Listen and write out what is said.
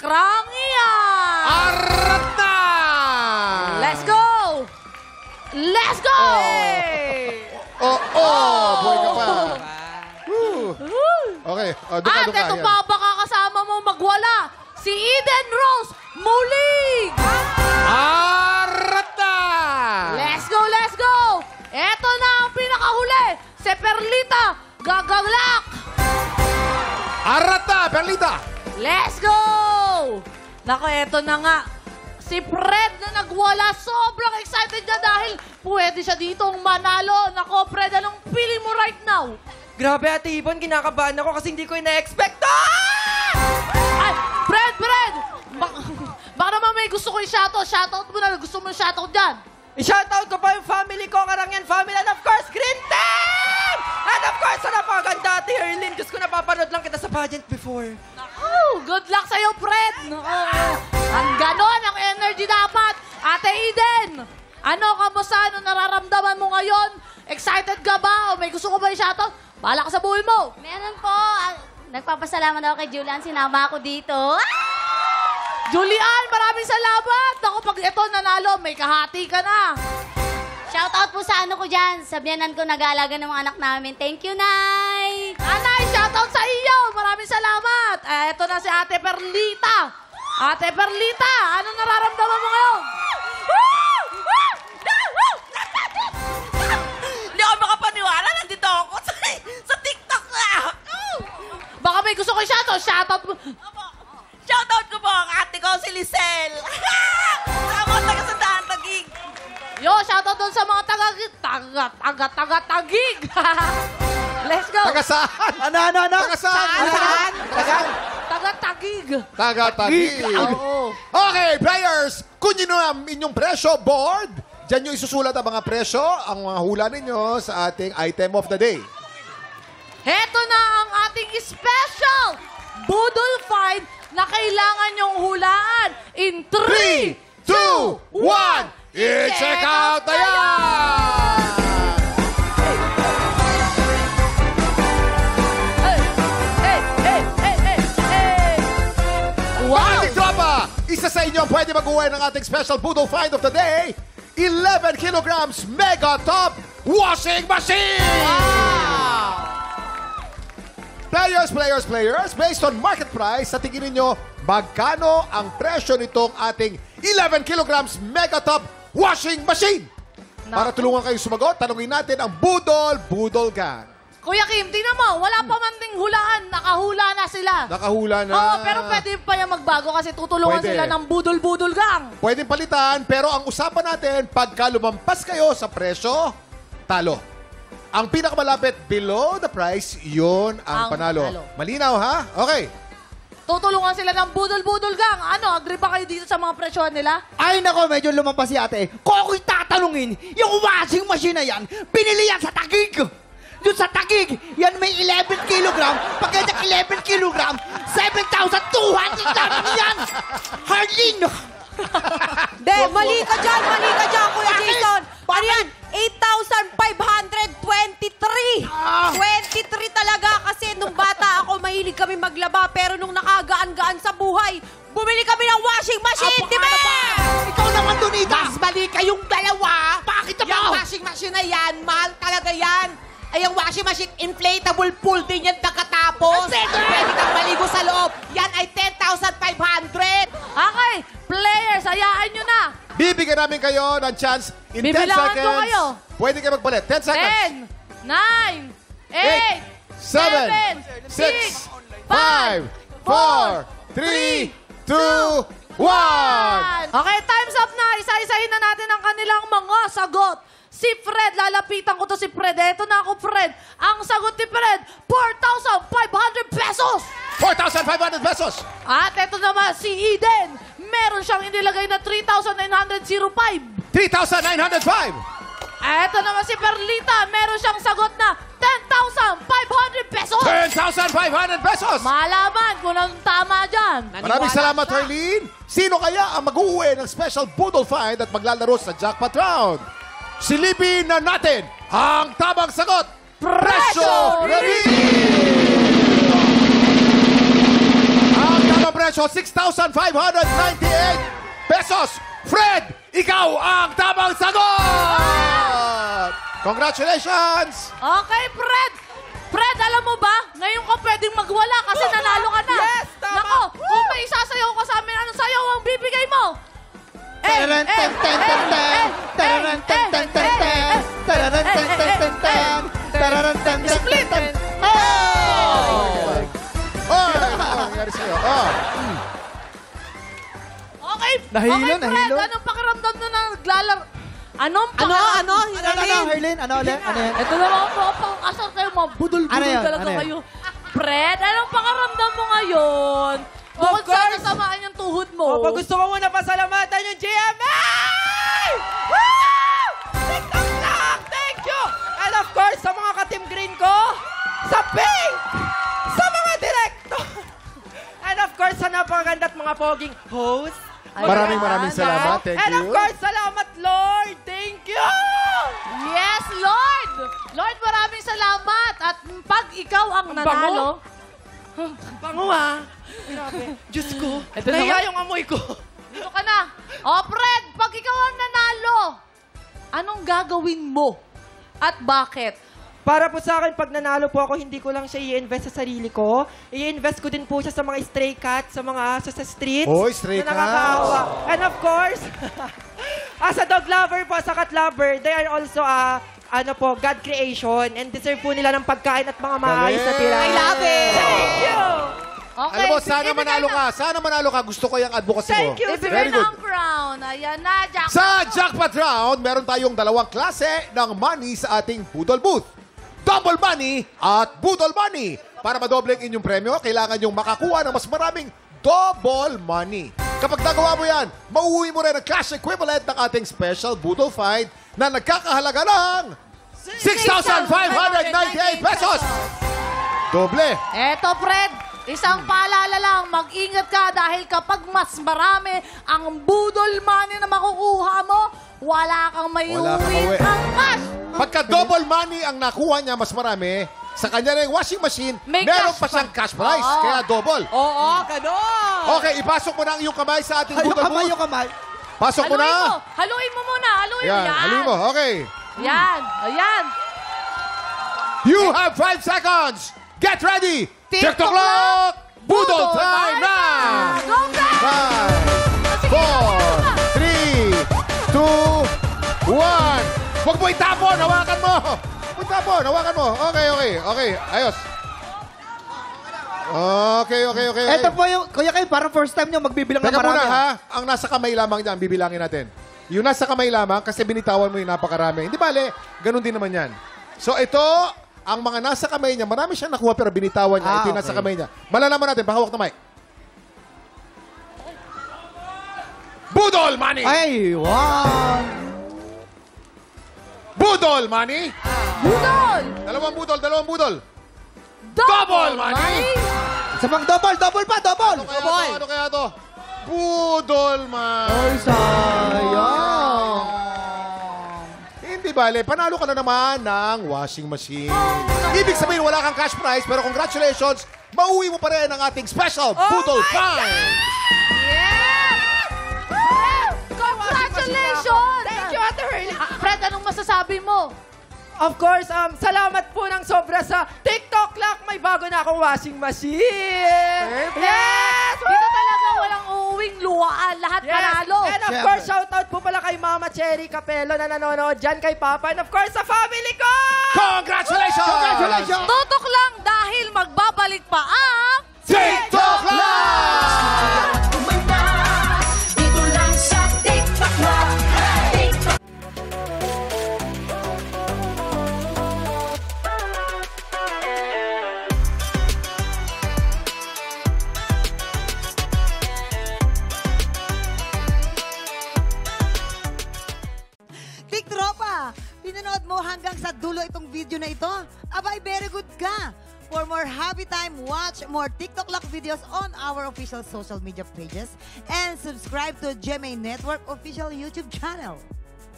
Krangian! Arata! Let's go! Let's go! Buhay ka pa. Okay, doon ka. At ito pa, baka kasama mo magwala. Si Eden Rose Mulig! Arata! Let's go, let's go! Ito na ang pinakahuli. Si Perlita Gagalak! Arata, Perlita! Let's go! Nako, eto na nga. Si Fred na nagwala, sobrang excited niya dahil pwede siya ditong manalo. Nako, Fred, anong feeling mo right now? Grabe, Ate Ibon, kinakabahan ako kasi hindi ko ina-expect. Ay, Fred! Baka naman may gusto ko yung shoutout. Shoutout mo na. Gusto mo yung shoutout dyan. I-shoutout ko pa yung family ko, Karangian family, and of course, Green Team! And of course, sa napakaganda, Ate Erlyn. Diyos ko, napapanood lang kita sa pageant before. Good luck sa'yo, Fred! Ang ganon, ang energy dapat. Ate Eden, ano, kamusta? Ano nararamdaman mo ngayon? Excited ka ba? O may gusto ko ba yung shoutout? Bahala ka sa buhay mo. Meron po. Nagpapasalamat ako kay Julian. Sinama ako dito. Julian, maraming salamat. Ako, pag ito nanalo, may kahati ka na. Shoutout po sa ano ko dyan. Sa biyanan ko nag-aalaga ng mga anak namin. Thank you, Nay! Anay, shoutout sa iyo. Maraming salamat. Ito na si Ate Perlita. Ate Perlita, ano nararamdaman mo ngayon? Hindi ako makapaniwala. Nandito ako sa TikTok na. Baka may gusto ko yung shoutout. Shoutout mo. Shoutout ko po ang ate ko, si Lisel. Sa mga taga-Sandaan, Taguig. Yo, shoutout doon sa mga taga-tagig. Let's go. Taga saan? Ano? Taga saan? Taga-tagig. Taga-tagig. Oo. Okay, players, kung yun ang inyong presyo board, dyan nyo isusulat ang mga presyo, ang mga hula ninyo sa ating item of the day. Heto na ang ating special Budol Find na kailangan nyong hulaan in 3, 2, 1, i-check out na yan! Wow! Ating tropa, isa sa inyo ang pwede mag-uwi ng ating special Budol Find of the Day, 11 kilograms Mega Top Washing Machine! Players, based on market price, sa tingin ninyo, magkano ang presyo nitong ating 11 kilograms Mega Top Washing Machine? Para tulungan kayo sumagot, tanungin natin ang Budol Gang. Kuya Kim, tingnan mo, wala pa man ding hulaan. Nakahula na sila. Nakahula na. Oo, pero pwede pa yung magbago kasi tutulungan Pwede. sila ng Budol Gang. Pwedeng palitan, pero ang usapan natin, pagka lumampas kayo sa presyo, talo. Ang pinakamalapit below the price, yun ang panalo. Malinaw, ha? Okay. Tutulungan sila ng Budol Gang. Ano, agree ba kayo dito sa mga presyohan nila? Ay nako, medyo lumampas si ate. Kung ako'y tatanungin, yung washing machine na yan, binili yan sa Taguig. Doon sa Taguig, yan may 11 kilogram. Pagkatang 11 kilogram, 7,200 lang yan. Harlin! De, mali ka dyan, Kuya Jason. Ano yan? 8,523. 23 talaga kasi nung bata ako, mahilig kami maglaba. Pero nung nakagaan-gaan sa buhay, bumili kami ng washing machine, di ba? Ikaw naman, Donita. Mas mali kayong dalawa. Bakit naman? Yung washing machine na yan, mahal talaga yan. Ay, yung washing machine, inflatable pool din yan pagkatapos. Pwede kang maligo sa loob. Yan ay 10,500. Okay, players, hayaan nyo na. Bibigyan namin kayo ng chance in 10 Bibilangan seconds. ko kayo. Pwede kayo magpalit. 10 seconds. 10, 9, 8, 7, 6, 5, 4, 3, 2, 1. Okay, time's up na. Isa-isahin na natin ang kanilang mga sagot. Si Fred, lalapitan ko to si Fred. Eto na ako, Fred. Ang sagot ni Fred, 4,500 pesos. 4,500 pesos. At eto naman si Eden. Meron siyang inilagay na 3,905. 3,905. Eto naman si Perlita. Meron siyang sagot na 10,500 pesos. 10,500 pesos. Malaman kung anong tama dyan. Maraming salamat, Harleen. Sino kaya ang mag-uwi ng special Budol Find at maglalaro sa jackpot round? Silipin na natin ang tamang sagot. Presyo reveal! Ang tamang presyo presyo, 6,598 pesos. Fred, ikaw ang tamang sagot! Congratulations! Okay, Fred! Fred, alam mo ba? Ngayon ka pwedeng magwala kasi nanalo ka na. Yes, tama. Nako, kung may isasayaw ka sa amin, anong sayaw ang bibigay mo? Split! Oh, ano nangyari sa'yo? Oh. Okay, Nahilo, okay, Fred, nahilo. anong pakiramdam na naglalaro? Anong Ano? Herlin? Ano ulit? Ano yan? Ito na mga pang-asar kayo, mga budol-budol Ano yun? talaga Ano yun? kayo. Fred, anong pakaramdam mo ngayon? Bukod Of sa course. nasamaan yung tuhod mo. Opo, gusto ko muna pasalamatan yung GMA! Woo! TikTok lang! Thank you! And of course, sa mga ka-team green ko, sa pink, sa mga director, and of course, sa napakaganda at mga poging host. Maraming salamat. Thank And you. of course, salamat, Lord! Thank you! Yes, Lord! Lord, maraming salamat. At pag ikaw ang nanalo... Bango ah! Grabe. Diyos ko, Ito nahiya yung amoy ko. Dito ka na. O, Fred, pag ikaw ang nanalo, anong gagawin mo? At bakit? Para po sa akin, pag nanalo po ako, hindi ko lang siya i-invest sa sarili ko. I-invest ko din po siya sa mga stray cats, sa mga sa streets. Oy, stray na nakakaawa. cats. And of course, as a dog lover po, as a cat lover, they are also God creation and deserve po nila ng pagkain at mga maayos na tira. I love it! Thank you! Okay, Alam mo, sana ibigay manalo na- ka. Sana manalo ka. Gusto ko yung advocacy mo. Thank you, sir. Very Ibigay na good. ang crown. Ayan na, Jack. Sa Jackpot Round, meron tayong dalawang klase ng money sa ating Budol Booth. Double money at Budol money. Para madoble ang inyong premyo, kailangan yung makakuha ng mas maraming double money. Kapag nagawa mo yan, mauuwi mo rin ang cash equivalent ng ating special Budol Find na nagkakahalaga ng 6,598 pesos. Doble. Eto, Fred, isang paalala lang, mag-ingat ka dahil kapag mas marami ang budol money na makukuha mo, wala kang may Wala kang uwi mauwi. ang cash. Pagka double money ang nakuha niya mas marami, sa kanya na yung washing machine, May meron cash pa siyang cash prize. Oo. Kaya double. Oo, ganon! Okay, ipasok mo na ang iyong kamay sa ating Yung Budol kamay, Booth. yung kamay. Pasok mo Haluin mo. na. Haluin mo muna. Haluin mo. Yan, haluin mo. Okay. Yan. Ayan. You have 5 seconds. Get ready. TikTok TikTok clock. Budol time na. Go, Fred! 5, 4, 3, 2, 1. Huwag mo itapon. Hawakan mo. Huwag mo itapon. Hawakan mo. Okay. Ayos. Okay. Ito po yung, Kuya Kay, parang first time nyo magbibilang ng Teka marami. muna ha. Ang nasa kamay lamang dyan, bibilangin natin. Yung nasa kamay lamang, kasi binitawan mo yung napakarami. Hindi bale, ganun din naman yan. So ito, ang mga nasa kamay niya, marami siyang nakuha pero binitawan niya. Ito yung nasa okay. kamay niya. Malalaman natin, pakawak na mic. Budol money! Ay, wow! Budol money! Budol! Dalawang budol. Double Double money! Sa pang double pa, double! Ano kaya to? Budol money! Ay, sayang! Hindi bale, panalo ka na naman ng washing machine. Ibig sabihin, wala kang cash prize, pero congratulations, mauwi mo pa rin ang ating special Budol Find! Yes! Congratulations! Thank you, Ate Hurley. Fred, anong masasabi mo? Of course, salamat po ng sobra sa TikTok Clock. May bago na akong washing machine. Yes! Dito talaga walang uuwing luwaan. Lahat panalo. And of course, shoutout po pala kay Mama Cherry Capello na nanonood dyan, kay Papa. And of course, sa family ko! Congratulations! Tutok lang dahil magbabalik pa ang... TikTok Live! Dito lang sa TikTok Live. Big Tropa, pinanood mo hanggang sa dulo itong video na ito? Abay, very good ka! For more happy time, watch more TikTok Lock videos on our official social media pages and subscribe to GMA Network official YouTube channel.